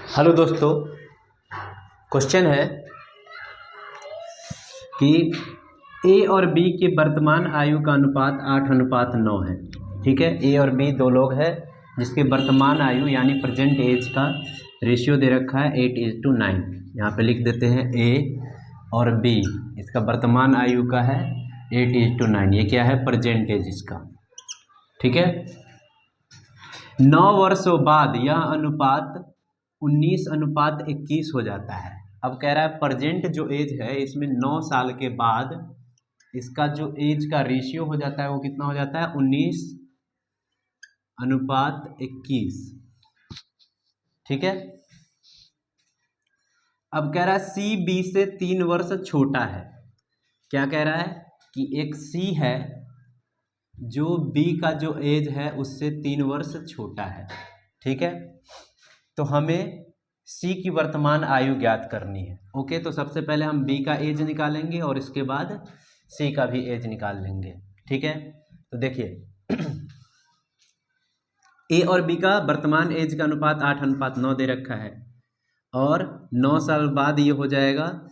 Hello दोस्तों, question है कि ए और बी की वर्तमान आयु का अनुपात 8:9 है। ठीक है, ए और बी दो लोग हैं जिसके वर्तमान आयु यानी प्रेजेंट एज का रेशियो दे रखा है 8:9। यहाँ पे लिख देते हैं ए और बी, इसका वर्तमान आयु का है 8:9। ये क्या है? प्रेजेंट एज इसका। ठीक है, 9 वर्षों बाद यह अनुपात 19:21 हो जाता है। अब कह रहा है प्रेजेंट जो एज है इसमें 9 साल के बाद इसका जो एज का रेशियो हो जाता है वो कितना हो जाता है? 19:21। ठीक है, अब कह रहा है सी बी से 3 वर्ष छोटा है। क्या कह रहा है कि एक सी है जो बी का जो एज है उससे 3 वर्ष छोटा है। ठीक है, तो हमें सी की वर्तमान आयु ज्ञात करनी है। ओके, तो सबसे पहले हम बी का एज निकालेंगे और इसके बाद सी का भी एज निकाल लेंगे। ठीक है, तो देखिए ए और बी का वर्तमान एज का अनुपात 8:9 दे रखा है और 9 साल बाद ये हो जाएगा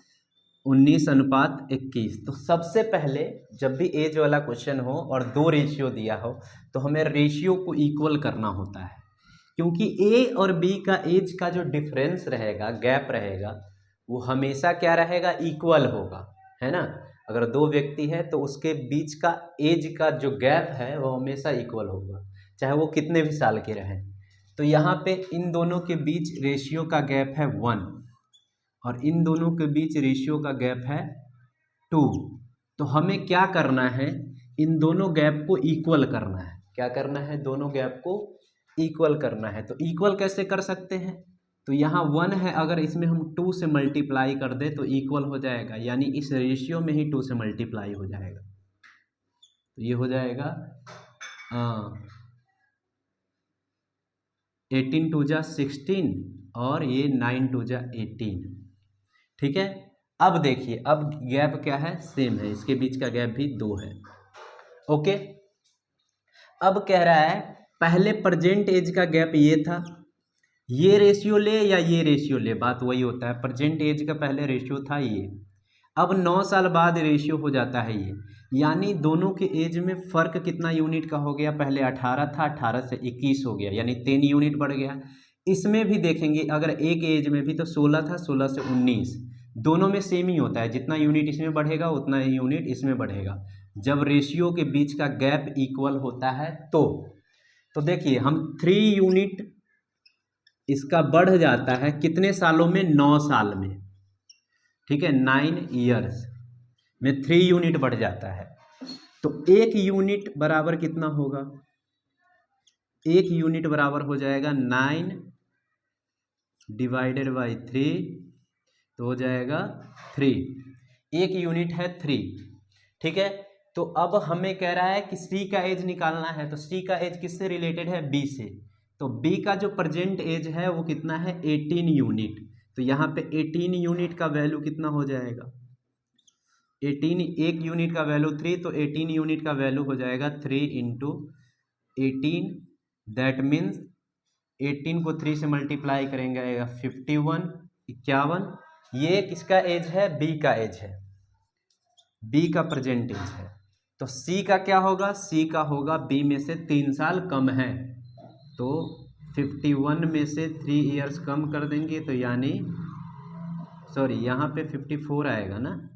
19:21। तो सबसे पहले जब भी एज वाला क्वेश्चन हो और दो रेशियो दिया हो तो हमें रेशियो को इक्वल करना होता है, क्योंकि ए और बी का एज का जो डिफरेंस रहेगा, गैप रहेगा, वो हमेशा क्या रहेगा? इक्वल होगा, है ना। अगर दो व्यक्ति है तो उसके बीच का एज का जो गैप है वो हमेशा इक्वल होगा, चाहे वो कितने भी साल के रहें। तो यहाँ पे इन दोनों के बीच रेशियो का गैप है 1 और इन दोनों के बीच रेशियो का गैप है 2। तो हमें क्या करना है? इन दोनों गैप को इक्वल करना है। क्या करना है? दोनों गैप को इक्वल करना है। तो इक्वल कैसे कर सकते हैं? तो यहाँ 1 है, अगर इसमें हम 2 से मल्टीप्लाई कर दे तो इक्वल हो जाएगा, यानी इस रेशियो में ही 2 से मल्टीप्लाई हो जाएगा। तो ये हो जाएगा 18 2 जा 16 और ये 9 2 जा 18। ठीक है, अब देखिए, अब गैप क्या है? सेम है, इसके बीच का गैप भी 2 है। ओके, अब कह रहा है पहले प्रेजेंट एज का गैप ये था, ये रेशियो ले या ये रेशियो ले, बात वही होता है। प्रेजेंट एज का पहले रेशियो था ये, अब 9 साल बाद रेशियो हो जाता है ये, यानी दोनों के एज में फ़र्क कितना यूनिट का हो गया? पहले 18 था, 18 से 21 हो गया, यानी 3 यूनिट बढ़ गया। इसमें भी देखेंगे, अगर एक एज में भी तो 16 था, 16 से 19, दोनों में सेम ही होता है, जितना यूनिट इसमें बढ़ेगा उतना ही यूनिट इसमें बढ़ेगा जब रेशियो के बीच का गैप इक्वल होता है। तो देखिए हम 3 यूनिट इसका बढ़ जाता है कितने सालों में? 9 साल में। ठीक है, 9 ईयर्स में 3 यूनिट बढ़ जाता है। तो 1 यूनिट बराबर कितना होगा? 1 यूनिट बराबर हो जाएगा 9 डिवाइडेड बाई 3, तो हो जाएगा 3। 1 यूनिट है 3। ठीक है, तो अब हमें कह रहा है कि सी का एज निकालना है। तो सी का एज किससे रिलेटेड है? बी से। तो बी का जो प्रेजेंट एज है वो कितना है? 18 यूनिट। तो यहाँ पे 18 यूनिट का वैल्यू कितना हो जाएगा? 18, 1 यूनिट का वैल्यू 3, तो 18 यूनिट का वैल्यू हो जाएगा 3 इंटू 18। दैट मीन्स 18 को 3 से मल्टीप्लाई करेंगे आएगा 51, 51। ये किसका एज है? बी का एज है, बी का प्रेजेंट एज है। तो सी का क्या होगा? सी का होगा बी में से 3 साल कम है, तो 51 में से 3 ईयर्स कम कर देंगे, तो यानी सॉरी यहाँ पे 54 आएगा ना,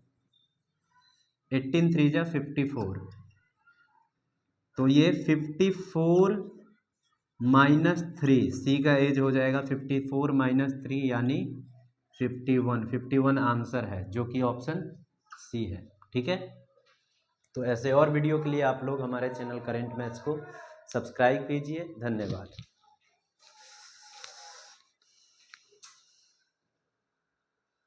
18 3 जा 54, तो ये 54 माइनस 3, सी का एज हो जाएगा 54 माइनस 3 यानी 51। 51 आंसर है, जो कि ऑप्शन सी है। ठीक है, तो ऐसे और वीडियो के लिए आप लोग हमारे चैनल करेंट मैथ्स को सब्सक्राइब कीजिए। धन्यवाद।